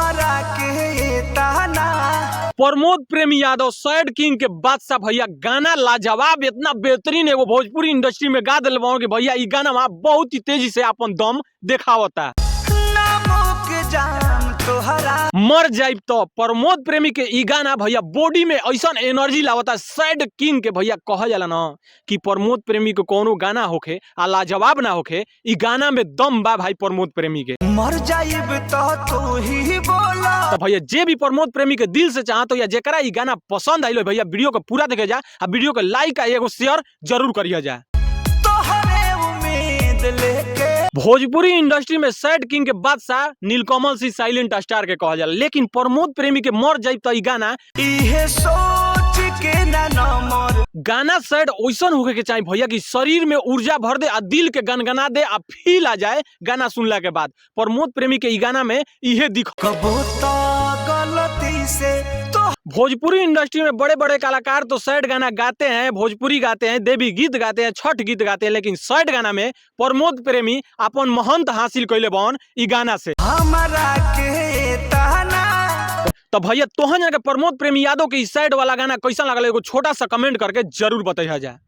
हमारा के ताना। प्रमोद प्रेमी यादव सैड किंग के बादशाह भैया गाना लाजवाब इतना बेहतरीन एगो भोजपुरी इंडस्ट्री में गा दिल कि भैया ई गाना वहाँ बहुत ही तेजी से अपन दम देखावता। मर जाइब तो प्रमोद प्रेमी के ई गाना भैया बॉडी में ऐसा एनर्जी लावता। सैड किंग के भैया कहा जाला ना कि प्रमोद प्रेमी के कोनो गाना होखे आ लाजवाब ना होखे, ई गाना में दम बा भाई प्रमोद प्रेमी के। मर जाइब तो तू ही बोला। तो भैया जे भी प्रमोद प्रेमी के दिल से चाहत हो या जेकरा ई गाना पसंद आइलो भैया वीडियो को पूरा देखे जा आ वीडियो को लाइक आ एगो शेयर जरूर करिए जा। तोहरे उम्मीद लेके भोजपुरी इंडस्ट्री में सैड किंग के बादशाह नीलकमल सिंह साइलेंट स्टार के कहल जाला, लेकिन प्रमोद प्रेमी के मर जाइब तो ई गाना इहे सोच के ना नमर। गाना सैड ओइसन होके के चाहिए भैया कि शरीर में ऊर्जा भर दे आ दिल के गनगना दे आ फील आ जाए गाना सुनला के बाद। प्रमोद प्रेमी के ई गाना में इहे दिख। कबो तो गलती से तो भोजपुरी इंडस्ट्री में बड़े बड़े कलाकार तो सैड गाना गाते हैं, भोजपुरी गाते हैं, देवी गीत गाते हैं, छठ गीत गाते हैं, लेकिन सैड गाना में प्रमोद प्रेमी अपन महंत हासिल कैले बन ई गाना से। हमारा के ताना। तो भैया तोहन के प्रमोद प्रेमी यादव के ई सैड वाला गाना कैसा लगल एगो छोटा सा कमेंट करके जरूर बताइए जा।